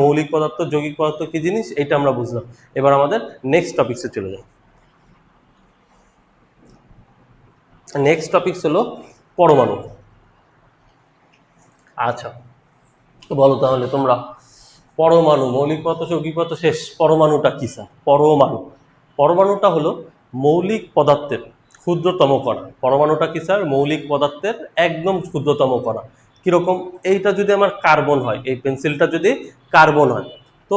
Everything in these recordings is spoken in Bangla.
মৌলিক পদার্থ যৌগিক পদার্থ কি জিনিস এটা আমরা বুঝলাম। এবার আমাদের নেক্সট টপিকসে চলে যাই। নেক্সট টপিকস হলো পরমাণু। আচ্ছা বলো তাহলে তোমরা, পরমাণু, মৌলিক পদার্থ যৌগিক পদার্থ শেষ, পরমাণুটা কি স্যার? পরমাণু, পরমাণুটা হলো মৌলিক পদার্থের ক্ষুদ্রতম কণা। পরমাণুটা কি স্যার? মৌলিক পদার্থের একদম ক্ষুদ্রতম কণা। কিরকম? এইটা যদি আমার কার্বন হয়, এই পেন্সিলটা যদি কার্বন হয়, তো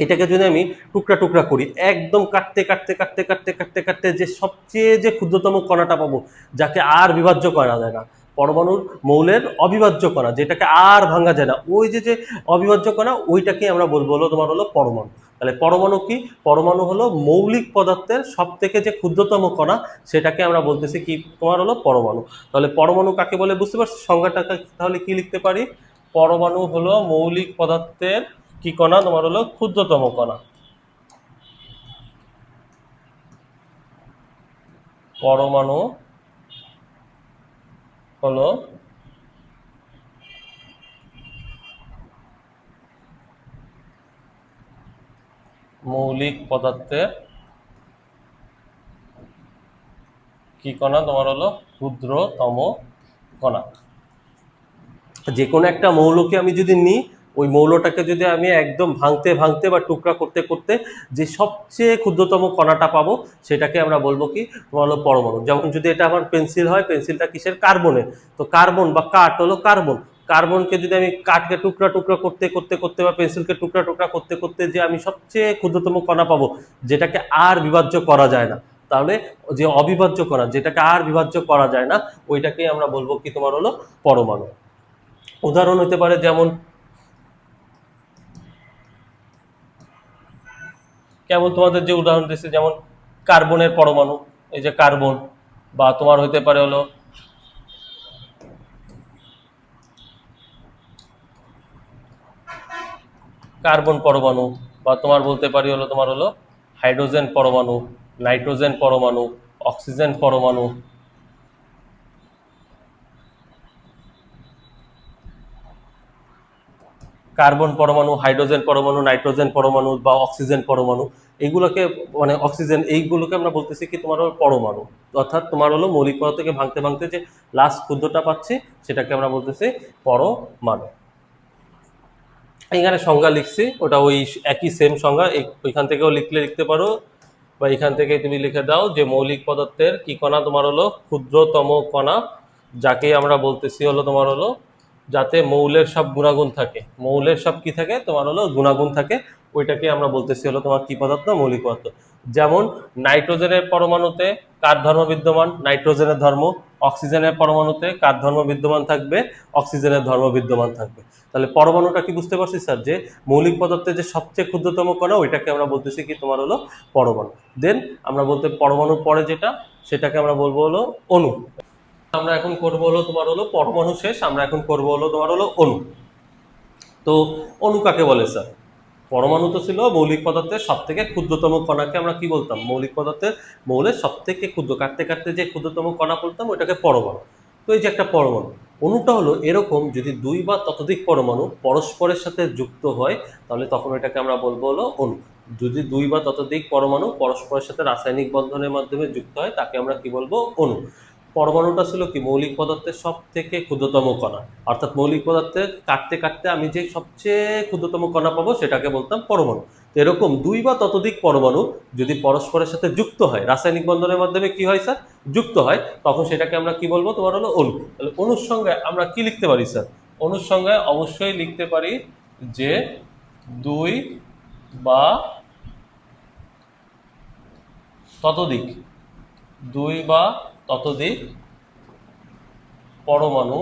এটাকে যদি আমি টুকরা টুকরা করি, একদম কাটতে কাটতে কাটতে কাটতে কাটতে কাটতে যে সবচেয়ে যে ক্ষুদ্রতম কণাটা পাবো, যাকে আর বিভাজ্য করা যায় না, পরমাণুর মৌলের অবিভাজ্য কণা, যেটাকে আর ভাঙা যায় না, ওই যে যে অবিভাজ্য কণা, ওইটাকে আমরা বলবো হলো তোমার হলো পরমাণু। তাহলে পরমাণু কি? পরমাণু হলো মৌলিক পদার্থের সব থেকে যে ক্ষুদ্রতম কণা, সেটাকে আমরা বলতেছি কি তোমার হলো পরমাণু। তাহলে পরমাণু কাকে বলে বুঝতে পারছো? সংজ্ঞাটা তাহলে কি লিখতে পারি? পরমাণু হলো মৌলিক পদার্থের কি কণা? তোমার হলো ক্ষুদ্রতম কণা। পরমাণু হলো মৌলিক পদার্থের কি কণা? তোমার হলো ক্ষুদ্রতম কণা। যে কোনো একটা মৌলকে আমি যদি নিই, ওই মৌলটাকে যদি আমি একদম ভাঙতে ভাঙতে বা টুকরা করতে করতে যে সবচেয়ে ক্ষুদ্রতম কণাটা পাবো, সেটাকে আমরা বলবো কি তোমার হলো পরমাণু। যেমন যদি এটা আমার পেন্সিল হয়, পেন্সিলটা কিসের? কার্বনের। তো কার্বন বা কাঠ হলো কার্বন। কার্বনকে যদি আমি কাঠকে টুকরা টুকরা করতে করতে করতে বা পেন্সিলকে টুকরা টুকরা করতে করতে যে আমি সবচেয়ে ক্ষুদ্রতম কণা পাবো, যেটাকে আর বিভাজ্য করা যায় না, তাহলে যে অবিভাজ্য কণা, যেটাকে আর বিভাজ্য করা যায় না, ওইটাকেই আমরা বলবো কি তোমার হলো পরমাণু। উদাহরণ হতে পারে যেমন, কেমন তোমাদের যে উদাহরণ দিচ্ছে, যেমন কার্বনের পরমাণু, এই যে কার্বন, বা তোমার হইতে পারে হলো কার্বন পরমাণু, বা তোমার বলতে পারি হলো তোমার হলো হাইড্রোজেন পরমাণু, নাইট্রোজেন পরমাণু, অক্সিজেন পরমাণু। কার্বন পরমাণু, হাইড্রোজেন পরমাণু, নাইট্রোজেন পরমাণু বা অক্সিজেন পরমাণু, এইগুলোকে মানে অক্সিজেন, এইগুলোকে আমরা বলতেছি কি তোমার হলো পরমাণু। অর্থাৎ তোমার হলো মৌলিক পদার্থকে ভাঙতে ভাঙতে যে লাস্ট ক্ষুদ্রটা পাচ্ছি, সেটাকে আমরা বলতেছি পরমাণু। এখানে সংজ্ঞা লিখছি, ওটা ওই একই সেম সংজ্ঞা, ওইখান থেকেও লিখলে লিখতে পারো, বা এখান থেকে তুমি লিখে দাও যে মৌলিক পদার্থের কি কণা? তোমার হলো ক্ষুদ্রতম কণা, যাকে আমরা বলতেছি হলো তোমার হলো, যাতে মৌলের সব গুণাগুণ থাকে, মৌলের সব কি থাকে? তোমার হলো গুণাগুণ থাকে, ওইটাকে আমরা বলতেছি হলো তোমার কি পদার্থ? মৌলিক পদার্থ। যেমন নাইট্রোজেনের পরমাণুতে কার ধর্ম বিদ্যমান? নাইট্রোজেনের ধর্ম। অক্সিজেনের পরমাণুতে কার ধর্ম বিদ্যমান থাকবে? অক্সিজেনের ধর্ম বিদ্যমান থাকবে। তাহলে পরমাণুটা কি বুঝতে পারছি স্যার? যে মৌলিক পদার্থের যে সবচেয়ে ক্ষুদ্রতম কণা, ওইটাকে আমরা বলতেছি কি তোমার হলো পরমাণু। দেন আমরা বলতে পরমাণুর পরে যেটা, সেটাকে আমরা বলবো হলো অণু। আমরা এখন করবো হলো তোমার হলো পরমাণু শেষ, আমরা এখন করবো হলো তোমার হলো অণু। তো অণু কাকে বলে স্যার? পরমাণু তো ছিল মৌলিক পদার্থের সব থেকে ক্ষুদ্রতম কণাকে আমরা কি বলতাম? মৌলিক পদার্থের মৌলের সব থেকে ক্ষুদ্র, কাটতে কাটতে যে ক্ষুদ্রতম কণা বলতাম, ওইটাকে পরমাণু। তো এই যে একটা পরমাণু, অণুটা হলো এরকম, যদি দুই বা ততোধিক পরমাণু পরস্পরের সাথে যুক্ত হয়, তাহলে তখন এটাকে আমরা বলবো হলো অণু। যদি দুই বা ততোধিক পরমাণু পরস্পরের সাথে রাসায়নিক বন্ধনের মাধ্যমে যুক্ত হয়, তাকে আমরা কি বলবো? অণু। পরমাণুটা ছিল কি মৌলিক পদার্থের সব থেকে ক্ষুদ্রতম কণা, অর্থাৎ মৌলিক পদার্থের কাটতে কাটতে আমি যে সবচেয়ে ক্ষুদ্রতম কণা পাবো, সেটাকে বলতাম পরমাণু। তো এরকম দুই বা ততোধিক পরমাণু যদি পরস্পরের সাথে যুক্ত হয়, রাসায়নিক বন্ধনের মাধ্যমে কি হয় স্যার? যুক্ত হয়, তখন সেটাকে আমরা কি বলবো? তোমার হলো অণু। তাহলে অণুর সংজ্ঞায় আমরা কি লিখতে পারি স্যার? অণুর সংজ্ঞায় অবশ্যই লিখতে পারি যে দুই বা ততোধিক, দুই বা ততোধিক পরমাণু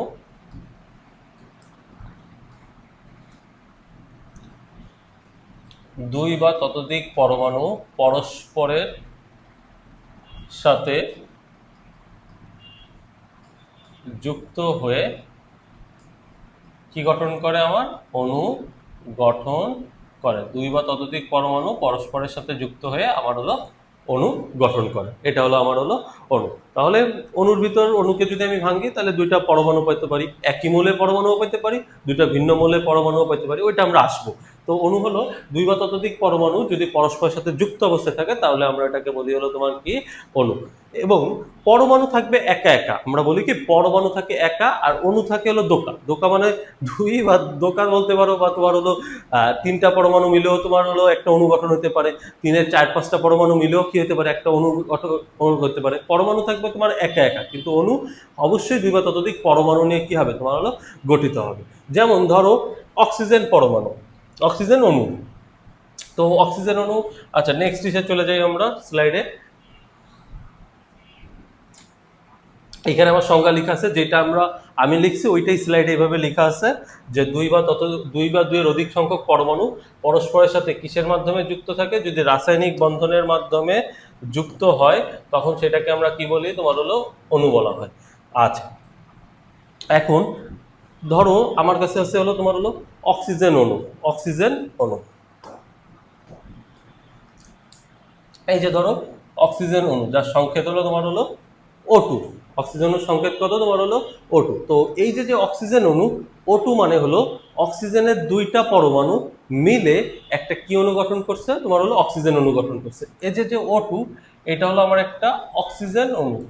দুই বা ততোধিক পরমাণু পরস্পরের সাথে যুক্ত হয়ে কি গঠন করে? আমার অণু গঠন করে। দুই বা ততোধিক পরমাণু পরস্পরের সাথে যুক্ত হয়ে আমার হলো অণু গঠন করে। এটা হলো আমার হলো অণু। তাহলে অণুর ভিতর অণুকে যদি আমি ভাঙি তাহলে দুইটা পরমাণু পেতে পারি, একই মৌলের পরমাণুও পেতে পারি, দুইটা ভিন্ন মৌলের পরমাণুও পেতে পারি, ওইটা আমরা আসবো। তো অণু হলো দুই বা ততোধিক পরমাণু যদি পরস্পরের সাথে যুক্ত অবস্থায় থাকে তাহলে আমরা এটাকে বলি হলো তোমার কি অণু। এবং পরমাণু থাকবে একা একা, আমরা বলি কি পরমাণু থাকে একা আর অণু থাকে হলো দোকা। দোকা মানে দুই বা দোকা বলতে পারো, বা তোমার হলো তিনটা পরমাণু মিলেও তোমার হলো একটা অণু গঠন হতে পারে, তিনের চার পাঁচটা পরমাণু মিলেও কি হতে পারে একটা অণু গঠন করতে পারে। পরমাণু থাকবে তোমার একা একা, কিন্তু অণু অবশ্যই দুই বা ততোধিক পরমাণু নিয়ে কি হবে তোমার হলো গঠিত হবে। যেমন ধরো অক্সিজেন পরমাণু, অক্সিজেন অণু। তো অক্সিজেন অণু, আচ্ছা নেক্সট ডিসে চলে যাই আমরা স্লাইডে। এখানে আমার সংজ্ঞা লেখা আছে, যেটা আমি লিখছি ওইটাই স্লাইডে এইভাবে লেখা আছে যে দুই বা দুইয়ের অধিক সংখ্যক পরমাণু পরস্পরের সাথে কিসের মাধ্যমে যুক্ত থাকে, যদি রাসায়নিক বন্ধনের মাধ্যমে যুক্ত হয় তখন সেটাকে আমরা কি বলি তোমার হলো অণু বলা হয়। আচ্ছা এখন ধরো আমার কাছে আছে হলো তোমার হলো অক্সিজেন অণু, অক্সিজেন অণু। এই যে ধরো অক্সিজেন অণু যার সংকেত হলো তোমার হলো O2, অক্সিজেন অণুর সংকেত কত তোমার হলো O2। তো এই যে অক্সিজেন অণু O2 মানে হলো অক্সিজেনের দুইটা পরমাণু মিলে একটা কি অণু গঠন করছে তোমার হলো অক্সিজেন অণু গঠন করছে। এই যে O2 এটা হলো আমার একটা অক্সিজেন অণু।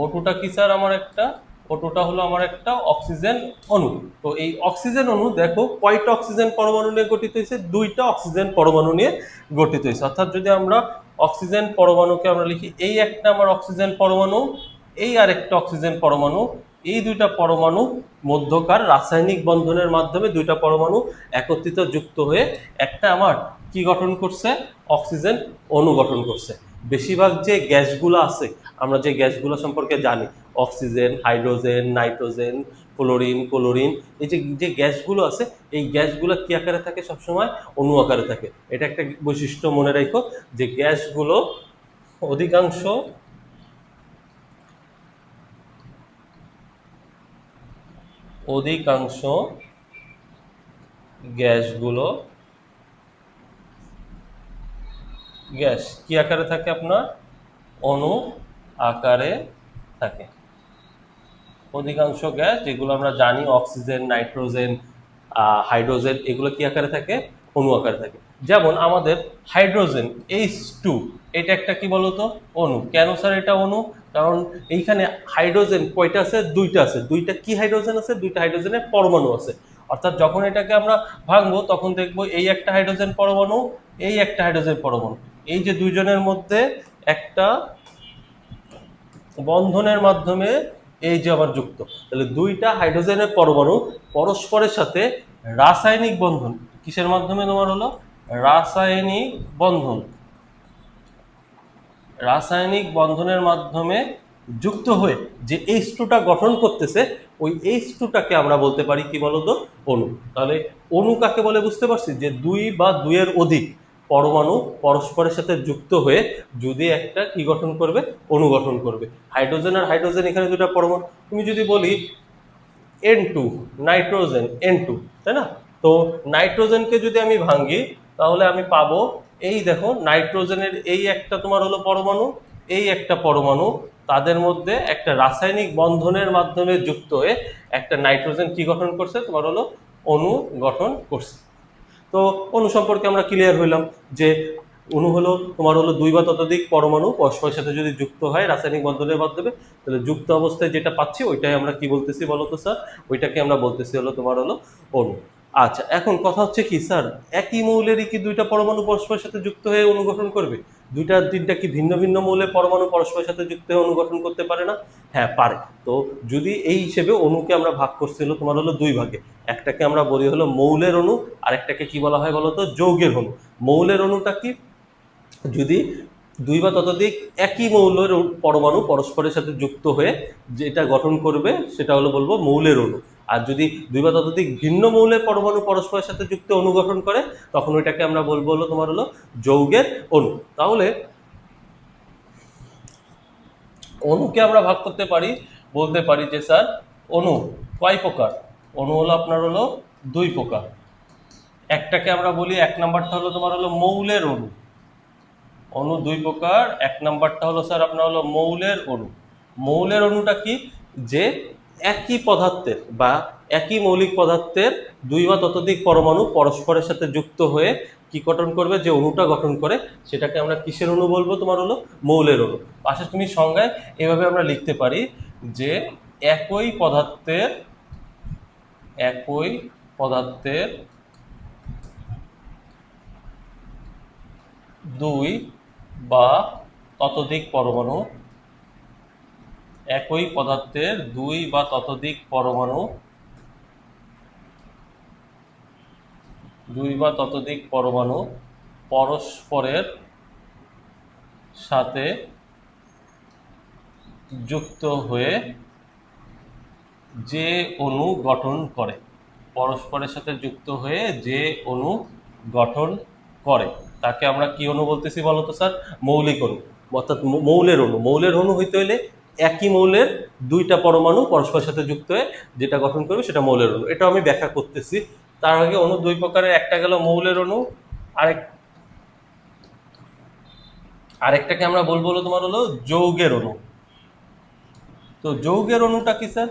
O2টা কি স্যার আমার একটা, O2টা হলো আমার একটা অক্সিজেন অণু। তো এই অক্সিজেন অণু দেখো কয়টা অক্সিজেন পরমাণু নিয়ে গঠিত হয়েছে, দুইটা অক্সিজেন পরমাণু নিয়ে গঠিত হয়েছে। অর্থাৎ যদি আমরা অক্সিজেন পরমাণুকে আমরা লিখি এই একটা আমার অক্সিজেন পরমাণু, এই আরেকটা অক্সিজেন পরমাণু, এই দুইটা পরমাণু মধ্যকার রাসায়নিক বন্ধনের মাধ্যমে দুইটা পরমাণু একত্রিত যুক্ত হয়ে একটা আমার কি গঠন করছে, অক্সিজেন অণু গঠন করছে। বেশিরভাগ যে গ্যাসগুলো আছে, আমরা যে গ্যাসগুলো সম্পর্কে জানি, oxygen, hydrogen, nitrogen, fluorine, chlorine, এই যে গ্যাসগুলো আছে এই গ্যাসগুলো কি আকারে থাকে সবসময়, অণু আকারে থাকে। এটা একটা বৈশিষ্ট্য মনে রাখো যে গ্যাসগুলো অধিকাংশ গ্যাসগুলো গ্যাস কি আকারে থাকে আপনার, অণু আকারে থাকে। অধিকাংশ গ্যাস যেগুলো আমরা জানি অক্সিজেন, নাইট্রোজেন, হাইড্রোজেন, এগুলো কি আকারে থাকে, অণু আকারে থাকে। যেমন আমাদের হাইড্রোজেন H2 এটা একটা কি বলতো অণু। কেন স্যার এটা অণু, কারণ এইখানে হাইড্রোজেন কয়টা আছে, দুইটা আছে। দুইটা কি হাইড্রোজেন আছে, দুইটা হাইড্রোজেনের পরমাণু আছে। অর্থাৎ যখন এটাকে আমরা ভাঙবো তখন দেখবো এই একটা হাইড্রোজেন পরমাণু, এই একটা হাইড্রোজেন পরমাণু, এই যে দুইজনের মধ্যে একটা বন্ধনের মাধ্যমে এই যে আবার যুক্ত। তাহলে দুইটা হাইড্রোজেনের পরমাণু পরস্পরের সাথে রাসায়নিক বন্ধন, কিসের মাধ্যমে তোমার হলো রাসায়নিক বন্ধন, রাসায়নিক বন্ধনের মাধ্যমে যুক্ত হয়ে যে H2টা গঠন করতেছে, ওই H2টাকে আমরা বলতে পারি কি বলতো অণু। তাহলে অণু কাকে বলে বুঝতে পারছি, যে দুই বা দুইয়ের অধিক পরমাণু পরস্পরের সাথে যুক্ত হয়ে যদি একটা কি গঠন করবে, অণু গঠন করবে। হাইড্রোজেন আর হাইড্রোজেন এখানে দুটা পরমাণু। তুমি যদি বলি N2 নাইট্রোজেন N2, তাই না? তো নাইট্রোজেনকে যদি আমি ভাঙি তাহলে আমি পাবো এই দেখো নাইট্রোজেনের এই একটা তোমার হলো পরমাণু, এই একটা পরমাণু, তাদের মধ্যে একটা রাসায়নিক বন্ধনের মাধ্যমে যুক্ত হয়ে একটা নাইট্রোজেন কি গঠন করছে তোমার হলো অণু গঠন করছে। তো অণু সম্পর্কে আমরা ক্লিয়ার হইলাম যে অণু হলো তোমার হলো দুই বা ততোধিক পরমাণু পরস্পরের সাথে যদি যুক্ত হয় রাসায়নিক বন্ধনের মাধ্যমে, তাহলে যুক্ত অবস্থায় যেটা পাচ্ছি ওইটাই আমরা কি বলতেছি বলতো স্যার, ওইটাকে আমরা বলতেছি হলো তোমার হলো অণু। আচ্ছা এখন কথা হচ্ছে কি স্যার, একই মৌলেরই কি দুইটা পরমাণু পরস্পরের সাথে যুক্ত হয়ে অণু গঠন করবে? দুইটা তিনটা কি ভিন্ন ভিন্ন মৌলের পরমাণু পরস্পরের সাথে যুক্ত হয়ে অণু গঠন করতে পারে না? হ্যাঁ পারে। তো যদি এই হিসেবে অণুকে আমরা ভাগ করছিল তোমার হলো দুই ভাগে, একটাকে আমরা বলি হলো মৌলের অণু, আর একটাকে কি বলা হয় বলতো যৌগের অণু। মৌলের অণুটা কি, যদি দুই বা ততোধিক একই মৌলের পরমাণু পরস্পরের সাথে যুক্ত হয়ে যেটা গঠন করবে সেটা হলো বলবো মৌলের অণু। আর যদি দুই বা ততোধিক ভিন্ন মৌলের পরমাণু পরস্পরের সাথে যুক্ত অণু গঠন করে তখন ওইটাকে আমরা বলবো হলো তোমার হলো যৌগের অণু। তাহলে অণুকে আমরা ভাগ করতে পারি, বলতে পারি যে স্যার অণু কয় প্রকার, অণু হলো আপনার হলো দুই প্রকার। একটাকে আমরা বলি এক নাম্বারটা হলো তোমার হলো মৌলের অণু, অণু দুই প্রকার। এক নাম্বারটা হলো স্যার আপনার হলো মৌলের অণু। মৌলের অণুটা কি, যে একই পদার্থের বা একই মৌলিক পদার্থের দুই বা ততোধিক পরমাণু পরস্পরের সাথে যুক্ত হয়ে কি গঠন করবে, যে অণুটা গঠন করে সেটাকে আমরা কিসের অণু বলবো, তোমার হলো মৌলের অণু। পাশে তুমি সংজ্ঞায় এভাবে আমরা লিখতে পারি যে একই পদার্থের দুই বা ততোধিক পরমাণু, একই পদার্থের দুই বা ততোধিক পরমাণু পরস্পরের সাথে যুক্ত হয়ে যে অণু গঠন করে, পরস্পরের সাথে যুক্ত হয়ে যে অণু গঠন করে তাকে আমরা কি অণু বলতেছি বলতো স্যার? মৌলিক অণু, অর্থাৎ মৌলের অণু। মৌলের অণু হইতে হলে একই মৌলের দুইটা পরমাণু পরস্পরের সাথে যুক্ত হয়ে যেটা গঠন করবে সেটা মৌলের অণু। এটা আমি ব্যাখ্যা করতেছি। তার আগে অণু দুই প্রকারের, একটা গেল মৌলের অণু, আরেকটাকে আমরা বলবো হলো তোমার হলো যৌগের অণু। তো যৌগের অণুটা কি স্যার?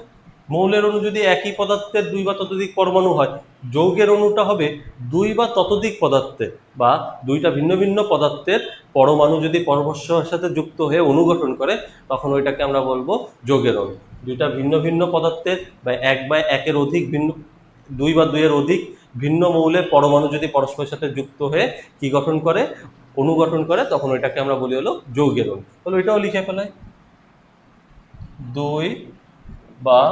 মৌলের অণু যদি একই পদার্থের দুই বা ততোধিক পরমাণু হয়, যৌগের অণুটা হবে দুই বা ততোধিক পদার্থের বা দুইটা ভিন্ন ভিন্ন পদার্থের পরমাণু যদি পরস্পরের সাথে যুক্ত হয়ে অণু গঠন করে, তখন ওইটাকে আমরা বলবো যৌগের অণু। দুইটা ভিন্ন ভিন্ন পদার্থের বা এক বা একের অধিক ভিন্ন, দুই বা দুইয়ের অধিক ভিন্ন মৌলের পরমাণু যদি পরস্পরের সাথে যুক্ত হয়ে কি গঠন করে, অণু গঠন করে, তখন ওইটাকে আমরা বলি হলো যৌগের অণু। তাহলে ওইটাও লিখে ফেলাই, দুই বা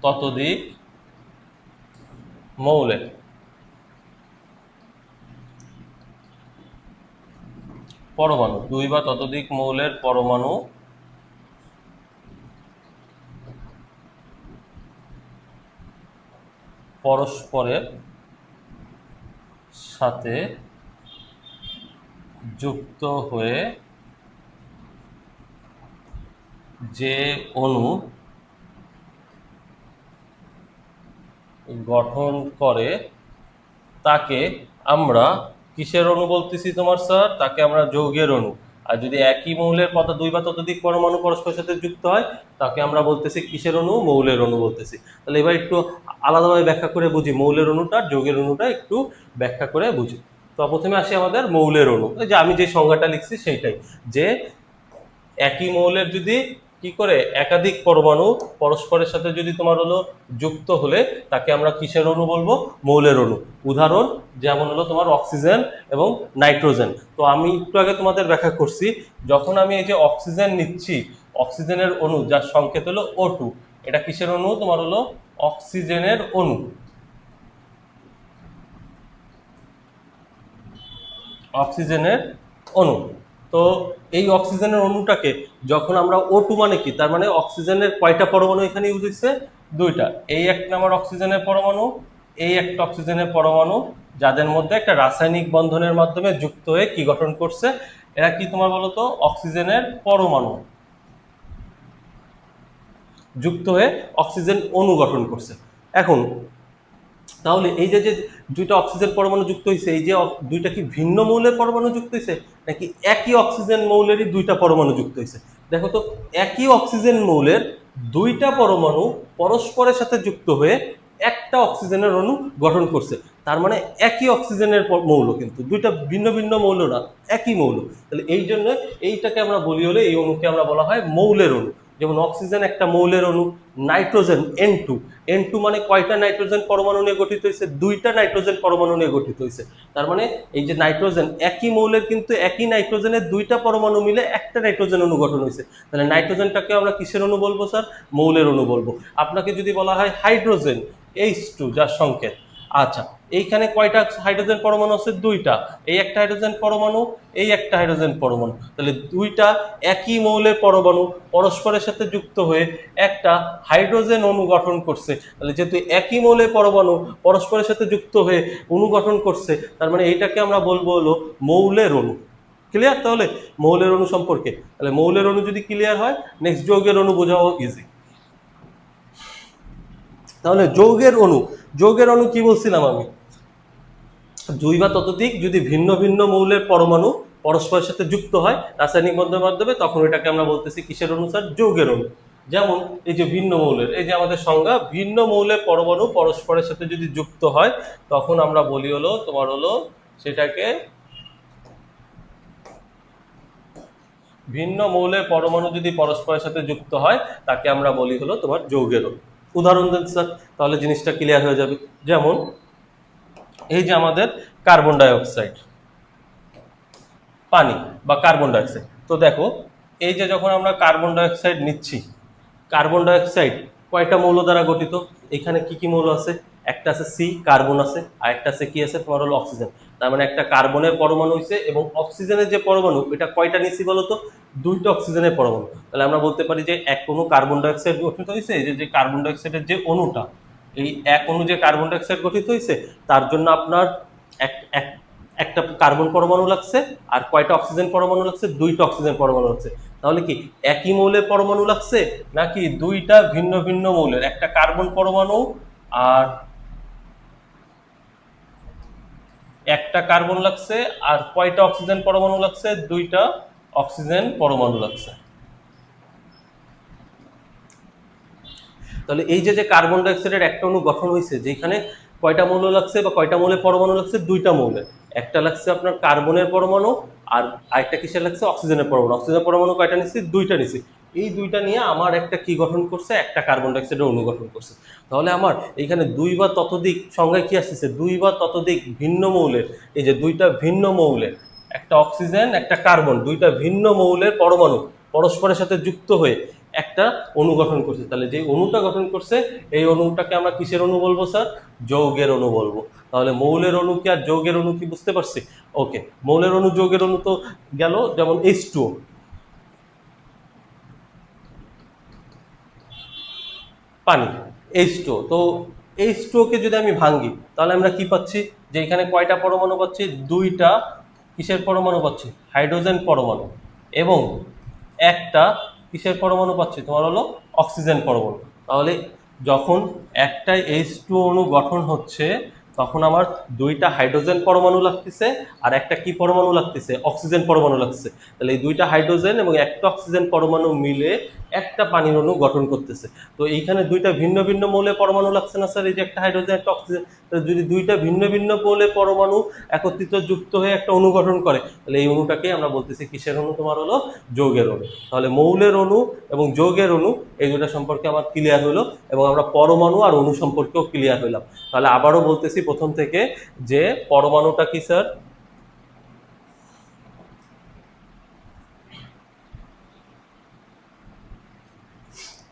ততোধিক মৌলের পরমাণু, দুই বা ততোধিক মৌলের পরমাণু পরস্পরের সাথে যুক্ত হয়ে যে অণু গঠন করে তাকে আমরা কিসের অণু বলতেছি তোমার স্যার? তাকে আমরা যৌগের অণু। আর যদি একই মৌলের দুই বা ততোধিক পরমাণু পরস্পরের সাথে যুক্ত হয়, তাকে আমরা বলতেছি কিসের অণু? মৌলের অণু বলতেছি। তাহলে এবার একটু আলাদাভাবে ব্যাখ্যা করে বুঝি, মৌলের অণুটা যৌগের অণুটা একটু ব্যাখ্যা করে বুঝি। তো প্রথমে আসি আমাদের মৌলের অণু। এই যে আমি যে সংজ্ঞাটা লিখছি সেইটাই, যে একই মৌলের যদি কি করে একাধিক পরমাণু পরস্পরের সাথে যদি তোমার হলো যুক্ত হলে তাকে আমরা কিসের অণু বলবো? মৌলের অণু। উদাহরণ যেমন হলো তোমার অক্সিজেন এবং নাইট্রোজেন। তো আমি একটু আগে তোমাদের ব্যাখ্যা করছি, যখন আমি এই যে অক্সিজেন নিচ্ছি, অক্সিজেনের অণু যার সংকেত হলো O2, এটা কিসের অণু? তোমার হলো অক্সিজেনের অণু। অক্সিজেনের অণু। তো এই অক্সিজেনের অণুটাকে যখন আমরা O2 মানে কি, তার মানে অক্সিজেনের কয়টা পরমাণু এখানে ইউজ হয়েছে? দুইটা। এই এক নাম্বার অক্সিজেনের পরমাণু, এই একটা অক্সিজেনের পরমাণু, যাদের মধ্যে একটা রাসায়নিক বন্ধনের মাধ্যমে যুক্ত হয়ে কি গঠন করছে, এরা কি তোমার বলতো অক্সিজেনের পরমাণু যুক্ত হয়ে অক্সিজেন অণু গঠন করছে। এখন তাহলে এই যে যে দুইটা অক্সিজেন পরমাণু যুক্ত হয়েছে, এই যে দুইটা কি ভিন্ন মৌলের পরমাণু যুক্ত হয়েছে, নাকি একই অক্সিজেন মৌলেরই দুইটা পরমাণু যুক্ত হয়েছে? দেখো তো, একই অক্সিজেন মৌলের দুইটা পরমাণু পরস্পরের সাথে যুক্ত হয়ে একটা অক্সিজেনের অণু গঠন করছে। তার মানে একই অক্সিজেনের মৌল, কিন্তু দুইটা ভিন্ন ভিন্ন মৌল না, একই মৌল। তাহলে এই জন্য এইটাকে আমরা বলি হলে, এই অণুকে আমরা বলা হয় মৌলের অণু। যেমন অক্সিজেন একটা মৌলের অণু, নাইট্রোজেন N2 মানে কয়টা নাইট্রোজেন পরমাণু নিয়ে গঠিত হয়েছে? দুইটা নাইট্রোজেন পরমাণু নিয়ে গঠিত হয়েছে। তার মানে এই যে নাইট্রোজেন, একই মৌলের কিন্তু একই নাইট্রোজেনের দুইটা পরমাণু মিলে একটা নাইট্রোজেন অণু গঠন হয়েছে। তাহলে নাইট্রোজেনটাকে আমরা কিসের অণু বলবো স্যার? মৌলের অণু বলবো। আপনাকে যদি বলা হয় হাইড্রোজেন H2 যার সংকেত, আচ্ছা এইখানে কয়টা হাইড্রোজেন পরমাণু আছে? দুইটা। এই একটা হাইড্রোজেন পরমাণু, এই একটা হাইড্রোজেন পরমাণু। তাহলে দুইটা একই মৌলের পরমাণু পরস্পরের সাথে যুক্ত হয়ে একটা হাইড্রোজেন অণু গঠন করছে। তাহলে যেহেতু একই মৌলের পরমাণু পরস্পরের সাথে যুক্ত হয়ে অণু গঠন করছে, তার মানে এইটাকে আমরা বলবো হলো মৌলের অণু। ক্লিয়ার? তাহলে মৌলের অণু সম্পর্কে, তাহলে মৌলের অণু যদি ক্লিয়ার হয়, নেক্সট যৌগের অণু বোঝাও ইজি। তাহলে যৌগের অণু, যৌগের অণু কি বলছিলাম আমি? দুই বা ততোধিক যদি ভিন্ন ভিন্ন মৌলের পরমাণু পরস্পরের সাথে যুক্ত হয় রাসায়নিক বন্ধনের মাধ্যমে, তখন এটাকে আমরা বলতেছি কিসের অণু স্যার? যৌগের অণু। যেমন এই যে ভিন্ন মৌলের, এই যে আমাদের সংজ্ঞা, ভিন্ন মৌলের পরমাণু পরস্পরের সাথে যদি যুক্ত হয় তখন আমরা বলি হলো তোমার হলো সেটাকে, ভিন্ন মৌলের পরমাণু যদি পরস্পরের সাথে যুক্ত হয় তাকে আমরা বলি হলো তোমার যৌগের অণু। উদাহরণ দেন স্যার, তাহলে জিনিসটা ক্লিয়ার হয়ে যাবে। যেমন এই যে আমাদের কার্বন ডাই অক্সাইড, পানি বা কার্বন ডাই অক্সাইড, তো দেখো এই যে যখন আমরা কার্বন ডাই অক্সাইড নিচ্ছি, কার্বন ডাই অক্সাইড কয়টা মৌল দ্বারা গঠিত? এখানে কি কি মৌল আছে? একটা আছে সি, কার্বন আছে, আর একটা আছে কি আছে তোমার হলো অক্সিজেন। তার মানে একটা কার্বনের পরমাণু হয়েছে, এবং অক্সিজেনের যে পরমাণু এটা কয়টা নিচ্ছি বলতো? দুইটা অক্সিজেনের পরমাণু। তাহলে আমরা বলতে পারি যে এক অণু কার্বন ডাই অক্সাইড গঠিত হয়েছে, এই যে কার্বন ডাই অক্সাইডের যে অণুটা, এই এক অণু যে কার্বন ডাই অক্সাইড গঠিত হয়েছে তার জন্য আপনার এক এক একটা কার্বন পরমাণু লাগছে, আর কয়টা অক্সিজেন পরমাণু লাগছে? দুইটা অক্সিজেন পরমাণু লাগছে। তাহলে কি একই মৌলের পরমাণু লাগছে, নাকি দুইটা ভিন্ন ভিন্ন মৌলের? একটা কার্বন পরমাণু আর একটা কার্বন লাগছে, আর কয়টা অক্সিজেন পরমাণু লাগছে? দুইটা অক্সিজেন পরমাণু লাগছে। তাহলে এই যে কার্বন ডাই অক্সাইডের একটা অণু গঠন হয়েছে, যেখানে কয়টা মৌল লাগছে বা কয়টা মৌলের পরমাণু লাগছে? দুইটা মৌলের। একটা লাগছে আপনার কার্বনের পরমাণু, আর আরেকটা কিসের লাগছে? অক্সিজেনের পরমাণু। অক্সিজেনের পরমাণু কয়টা নিচ্ছি? দুইটা নিচ্ছি। এই দুইটা নিয়ে আমার একটা কি গঠন করছে? একটা কার্বন ডাই অক্সাইডের অণু গঠন করছে। তাহলে আমার এইখানে দুই বা ততোধিক সংজ্ঞায় কি আসছে? দুই বা ততোধিক ভিন্ন মৌলের, এই যে দুইটা ভিন্ন মৌলের, একটা অক্সিজেন একটা কার্বন, দুইটা ভিন্ন মৌলের পরমাণু পরস্পরের সাথে যুক্ত হয়ে একটা অণু গঠন করছে। তাহলে যে অণুটা গঠন করছে এই অণুটাকে আমরা কিসের অণু বলবো স্যার? যৌগের অণু বলবো। তাহলে মৌলের অণু কি আর যৌগের অণু কি বুঝতে পারছি? ওকে, মৌলের অণু যৌগের অণু তো গেল। যেমন H2O, পানি, H2O। তো H2O কে যদি আমি ভাঙি তাহলে আমরা কি পাচ্ছি? যে এখানে কয়টা পরমাণু পাচ্ছি? দুইটা কিসের পরমাণু পাচ্ছি? হাইড্রোজেন পরমাণু। এবং একটা কিসের পরমাণু পাচ্ছি? তোমার হলো অক্সিজেন পরমাণু। তাহলে যখন একটা H2O অণু গঠন হচ্ছে তখন আমার দুইটা হাইড্রোজেন পরমাণু লাগতেছে, আর একটা কি পরমাণু লাগতেছে? অক্সিজেন পরমাণু লাগতেছে। তাহলে এই দুইটা হাইড্রোজেন এবং একটা অক্সিজেন পরমাণু মিলে একটা পানির অণু গঠন করতেছে। তো এইখানে দুইটা ভিন্ন ভিন্ন মৌলের পরমাণু লাগছে না স্যার? এই যে একটা হাইড্রোজেন একটা অক্সিজেন, যদি দুইটা ভিন্ন ভিন্ন মৌলের পরমাণু একত্রিত যুক্ত হয়ে একটা অণু গঠন করে, তাহলে এই অণুটাকে আমরা বলতেছি কিসের অণু? তোমার হলো যৌগের অণু। তাহলে মৌলের অণু এবং যৌগের অণু এই দুটা সম্পর্কে আমার ক্লিয়ার হলো, এবং আমরা পরমাণু আর অণু সম্পর্কেও ক্লিয়ার হইলাম। তাহলে আবারও বলতেছি প্রথম থেকে যে পরমাণুটা কি স্যার?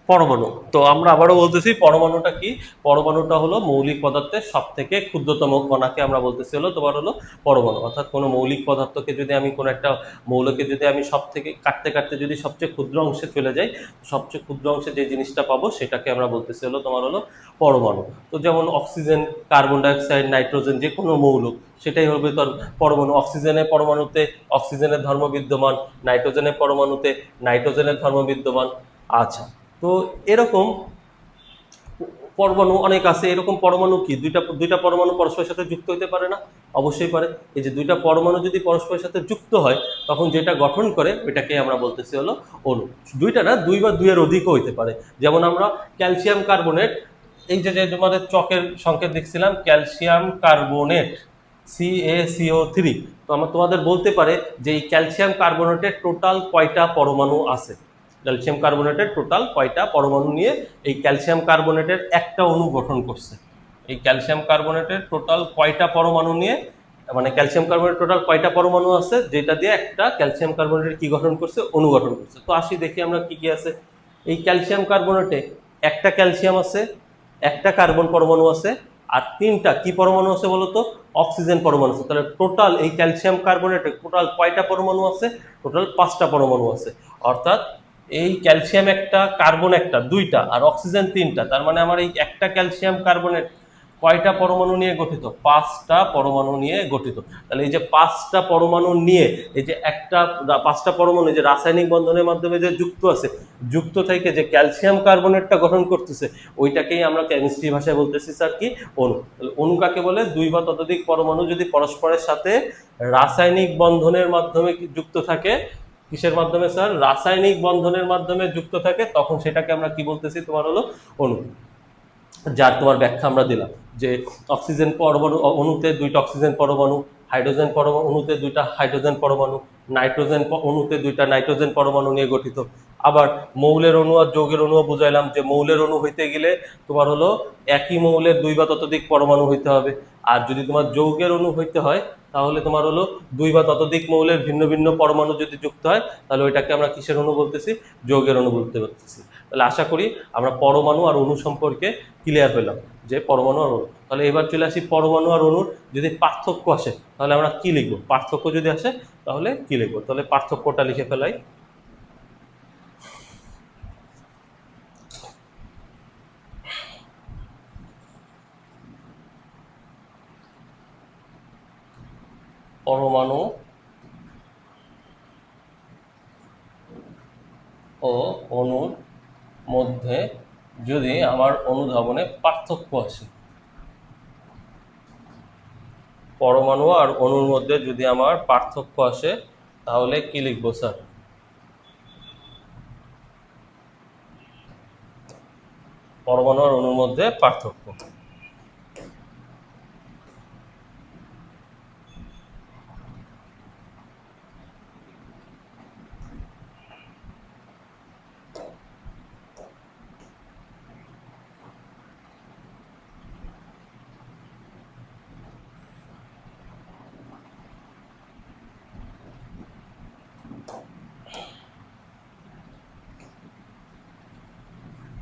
পরমাণু। তো আমরা আবারও বলতেছি পরমাণুটা কি? পরমাণুটা হলো মৌলিক পদার্থের সব থেকে ক্ষুদ্রতম কণাকে আমরা বলতেছি হলো তোমার হলো পরমাণু। অর্থাৎ কোনো মৌলিক পদার্থকে যদি আমি, কোনো একটা মৌলকে যদি আমি সব থেকে কাটতে কাটতে যদি সবচেয়ে ক্ষুদ্র অংশে চলে যাই, সবচেয়ে ক্ষুদ্র অংশে যে জিনিসটা পাবো সেটাকে আমরা বলতেছি হলো তোমার হলো পরমাণু। তো যেমন অক্সিজেন, কার্বন ডাইঅক্সাইড, নাইট্রোজেন, যে কোনো মৌল সেটাই হবে তোর পরমাণু। অক্সিজেনের পরমাণুতে অক্সিজেনের ধর্ম বিদ্যমান, নাইট্রোজেনের পরমাণুতে নাইট্রোজেনের ধর্ম বিদ্যমান। আচ্ছা, তো এরকম পরমাণু অনেক আছে। এরকম পরমাণু কি দুইটা দুইটা পরমাণু পরস্পরের সাথে যুক্ত হতে পারে না? অবশ্যই পারে। এই যে দুইটা পরমাণু যদি পরস্পরের সাথে যুক্ত হয় তখন যেটা গঠন করে ওইটাকে আমরা বলতেছি হলো অণু। দুইটা না, দুই বা দুইয়ের অধিকও হইতে পারে। যেমন আমরা ক্যালসিয়াম কার্বনেট, এই যে যে তোমাদের চকের সংকেত দেখছিলাম ক্যালসিয়াম কার্বনেট CaCO3, তো আমরা তোমাদের বলতে পারে যে এই ক্যালসিয়াম কার্বনেটের টোটাল কয়টা পরমাণু আছে? ক্যালসিয়াম কার্বনেটের টোটাল কয়টা পরমাণু নিয়ে এই ক্যালসিয়াম কার্বনেটের একটা অণু গঠন করছে? এই ক্যালসিয়াম কার্বনেটের টোটাল কয়টা পরমাণু নিয়ে, মানে ক্যালসিয়াম কার্বনেট টোটাল কয়টা পরমাণু আছে যেটা দিয়ে একটা ক্যালসিয়াম কার্বনেটের কি গঠন করছে? অণু গঠন করছে। তো আসি দেখি আমরা কি কি আছে। এই ক্যালসিয়াম কার্বনেটে একটা ক্যালসিয়াম আছে, একটা কার্বন পরমাণু আছে, আর তিনটা কি পরমাণু আছে বলতো? অক্সিজেন পরমাণু আছে। তাহলে টোটাল এই ক্যালসিয়াম কার্বনেটে টোটাল কয়টা পরমাণু আছে? টোটাল 5টা পরমাণু আছে। অর্থাৎ এই ক্যালসিয়াম একটা, কার্বন একটা, দুইটা, আর অক্সিজেন তিনটা। তার মানে আমার এই একটা ক্যালসিয়াম কার্বনেট কয়টা পরমাণু নিয়ে গঠিত? 5টা পরমাণু নিয়ে গঠিত। তাহলে এই যে 5টা পরমাণু নিয়ে এই যে 5টা পরমাণু যে রাসায়নিক বন্ধনের মাধ্যমে যে যুক্ত আছে, যুক্ত থেকে যে ক্যালসিয়াম কার্বনেটটা গঠন করতেছে, ওইটাকেই আমরা কেমিস্ট্রি ভাষায় বলতেছি স্যার কি? অণু। তাহলে অণু কাকে বলে? 2 বা ততোধিক পরমাণু যদি পরস্পরের সাথে রাসায়নিক বন্ধনের মাধ্যমে যুক্ত থাকে, কিসের মাধ্যমে স্যার? রাসায়নিক বন্ধনের মাধ্যমে যুক্ত থাকে, তখন সেটাকে আমরা কি বলতেছি? তোমার হলো অণু। যার তোমার ব্যাখ্যা আমরা দিলাম যে অক্সিজেন পরমাণু অণুতে 2টা অক্সিজেন পরমাণু, হাইড্রোজেন পরমাণু অণুতে 2টা হাইড্রোজেন পরমাণু, নাইট্রোজেন অণুতে 2টা নাইট্রোজেন পরমাণু নিয়ে গঠিত। আবার মৌলের অণু আর যৌগের অণুও বুঝাইলাম যে মৌলের অণু হইতে গেলে তোমার হলো একই মৌলের 2 বা ততোধিক পরমাণু হইতে হবে, আর যদি তোমার যৌগের অণু হইতে হয় তাহলে তোমার হলো 2 বা ততোধিক মৌলের ভিন্ন ভিন্ন পরমাণু যদি যুক্ত হয়, তাহলে ওইটাকে আমরা কিসের অণু বলতেছি? যৌগের অণু বলতে পারতেছি। তাহলে আশা করি আমরা পরমাণু আর অণু সম্পর্কে ক্লিয়ার হলাম যে পরমাণু আর অণু। তাহলে এবার চলে আসি পরমাণু আর অণুর যদি পার্থক্য আসে তাহলে আমরা কি লিখবো? পার্থক্য যদি আসে তাহলে কি লিখবো? তাহলে পার্থক্যটা লিখে ফেলাই। পরমাণু ও অণুর মধ্যে যদি আমার অনুধাবনে পার্থক্য আসে, পরমাণু আর অণুর মধ্যে যদি আমার পার্থক্য আসে তাহলে কি লিখবো স্যার? পরমাণু আর অণুর মধ্যে পার্থক্য।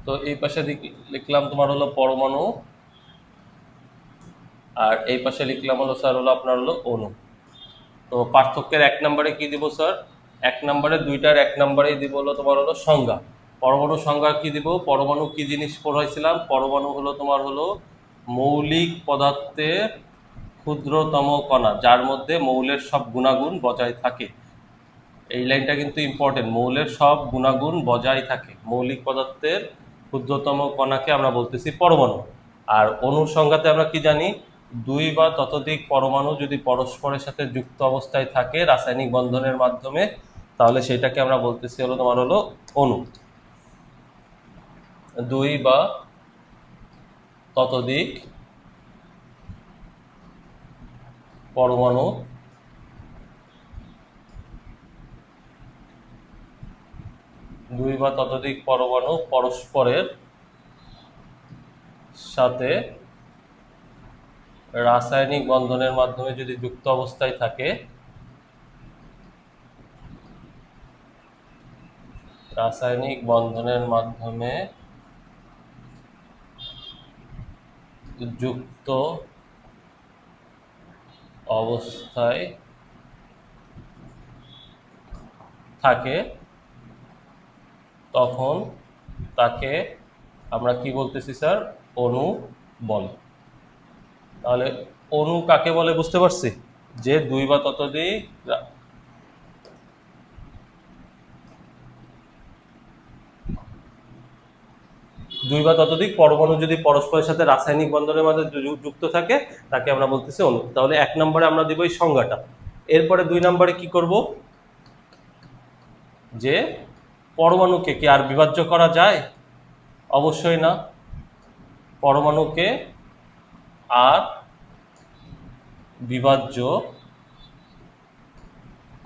তো এই পাশে লিখলাম তোমার হলো পরমাণু, আর এই পাশে লিখলাম হলো স্যার হলো আপনার হলো অণু। তো পার্থক্যের 1 নম্বরে কি দিব স্যার? 1 নম্বরে 2টার 1 নম্বরেই দিব হলো তোমার হলো সংজ্ঞা। পরমাণু সংজ্ঞা কি দিব? পরমাণু কি জিনিস পড়াইছিলাম? পরমাণু হলো তোমার হলো মৌলিক পদার্থের ক্ষুদ্রতম কণা, যার মধ্যে মৌলের সব গুণাগুণ বজায় থাকে। এই লাইনটা কিন্তু ইম্পর্টেন্ট, মৌলের সব গুণাগুণ বজায় থাকে। মৌলিক পদার্থের ক্ষুদ্রতম কণাকে আমরা বলতেছি পরমাণু। আর অণুর সংজ্ঞাতে আমরা কি জানি? 2 বা ততোধিক পরমাণু যদি পরস্পরের সাথে যুক্ত অবস্থায় থাকে রাসায়নিক বন্ধনের মাধ্যমে, তাহলে সেটাকে আমরা বলতেছি হলো তোমার হলো অণু। 2 বা ততোধিক পরমাণু পরস্পরের সাথে রাসায়নিক বন্ধনের মাধ্যমে যদি যুক্ত অবস্থায় থাকে, রাসায়নিক বন্ধনের মাধ্যমে যুক্ত অবস্থায় থাকে, তখন তাকে আমরা কি বলতেছি স্যার? অণু বলে। তাহলে অণু কাকে বলে বুঝতে পারছি? যে 2 বা ততোধিক পরমাণু যদি পরস্পরের সাথে রাসায়নিক বন্ধনের মাঝে যুক্ত থাকে তাকে আমরা বলতেছি অণু। তাহলে 1 নম্বরে আমরা দিব এই সংজ্ঞাটা। এরপরে 2 নম্বরে কি করব? যে পরমাণুকে কি আর বিভাজ্য করা যায়? অবশ্যই না। পরমাণুকে আর বিভাজ্য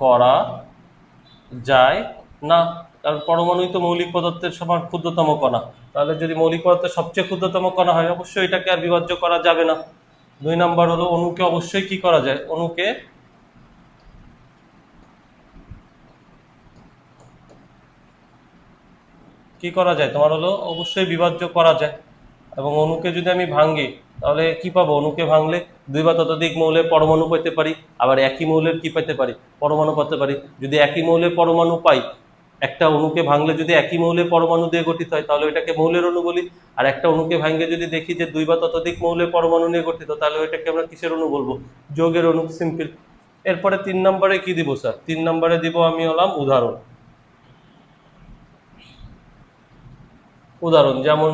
করা যায় না, কারণ পরমাণুই তো মৌলিক পদার্থের সমান ক্ষুদ্রতম কণা। তাহলে যদি মৌলিক পদার্থের সবচেয়ে ক্ষুদ্রতম কণা হয়, অবশ্যই এটাকে আর বিভাজ্য করা যাবে না। 2 নম্বর হলো অণুকে অবশ্যই কি করা যায়? অণুকে কি করা যায়? তোমার হলো অবশ্যই বিভাজ্য করা যায়। এবং অণুকে যদি আমি ভাঙি তাহলে কি পাবো? অণুকে ভাঙলে 2 বা ততোধিক মৌলের পরমাণু পেতে পারি, আবার একই মৌলের কি পেতে পারি? পরমাণু পেতে পারি। যদি একই মৌলের পরমাণু পাই, একটা অণুকে ভাঙলে যদি একই মৌলের পরমাণু দিয়ে গঠিত হয় তাহলে ওইটাকে মৌলের অণু বলি, আর একটা অণুকে ভাঙে যদি দেখি যে 2 বা ততোধিক মৌলের পরমাণু নিয়ে গঠিত তাহলে ওইটাকে আমরা কিসের অণু বলবো? যৌগের অণু, সিম্পল। এরপরে 3 নম্বরে কি দিব স্যার? 3 নম্বরে দিব আমি হলাম উদাহরণ। উদাহরণ যেমন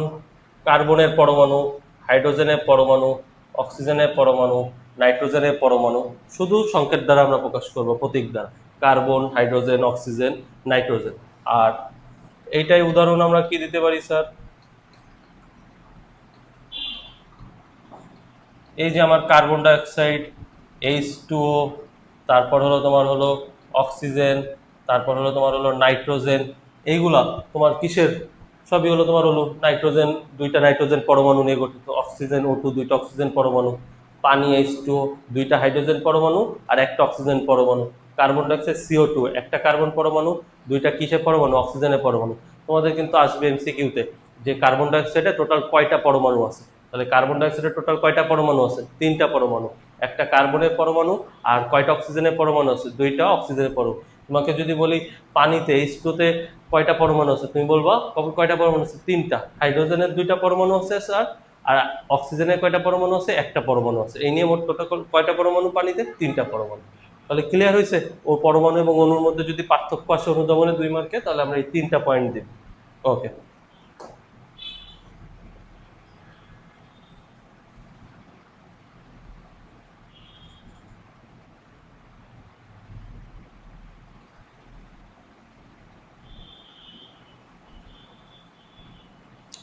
কার্বনের পরমাণু, হাইড্রোজেনের পরমাণু, অক্সিজেনের পরমাণু, নাইট্রোজেনের পরমাণু, শুধু সংকেত দ্বারা আমরা প্রকাশ করব, প্রতীক দ্বারা, কার্বন, হাইড্রোজেন, অক্সিজেন, নাইট্রোজেন। আর এইটাই উদাহরণ আমরা কি দিতে পারি স্যার? এই যে আমার কার্বন ডাইঅক্সাইড, H2O, তারপর হলো তোমার হলো অক্সিজেন, তারপর হলো তোমার হলো নাইট্রোজেন, এইগুলা তোমার কিসের? সবই হলো তোমার হলো নাইট্রোজেন, 2টা নাইট্রোজেন পরমাণু নিয়ে গঠিত, অক্সিজেন O2, 2টা অক্সিজেন পরমাণু, পানি H2O, 2টা হাইড্রোজেন পরমাণু আর একটা অক্সিজেন পরমাণু, কার্বন ডাইঅক্সাইড CO2, একটা কার্বন পরমাণু, 2টা কিসের পরমাণু? অক্সিজেনের পরমাণু। তোমাদের কিন্তু আসবে এমসিকিউতে যে কার্বন ডাইঅক্সাইডে টোটাল কয়টা পরমাণু আছে, তাহলে কার্বন ডাইঅক্সাইডের টোটাল কয়টা পরমাণু আছে? 3টা পরমাণু, একটা কার্বনের পরমাণু আর কয়টা অক্সিজেনের পরমাণু আছে? 2টা অক্সিজেনের পরমাণু। তোমাকে যদি বলি পানিতে H2-তে কয়টা পরমাণু আছে, তুমি বলবা কয়টা পরমাণু আছে? 3টা। হাইড্রোজেনের 2টা পরমাণু আছে স্যার, আর অক্সিজেনের কয়টা পরমাণু আছে? একটা পরমাণু আছে। এই নিয়ে মোট টোটাল কয়টা পরমাণু পানিতে? 3টা পরমাণু। তাহলে ক্লিয়ার হয়েছে? ও পরমাণু এবং অণুর মধ্যে যদি পার্থক্য আসে অনুধাবনে 2 মার্কে, তাহলে আমরা এই 3টা পয়েন্ট দিই। ওকে।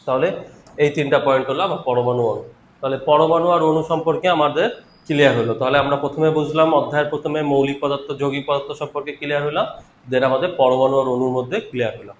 তাহলে এই 3টা পয়েন্ট হলো আমার পরমাণু অণু। তাহলে পরমাণু আর অণু সম্পর্কে আমাদের ক্লিয়ার হলো। তাহলে আমরা প্রথমে বুঝলাম, অধ্যায়ের প্রথমে মৌলিক পদার্থ, যৌগিক পদার্থ সম্পর্কে ক্লিয়ার হলাম, দেন আমাদের পরমাণু আর অণুর মধ্যে ক্লিয়ার হলো।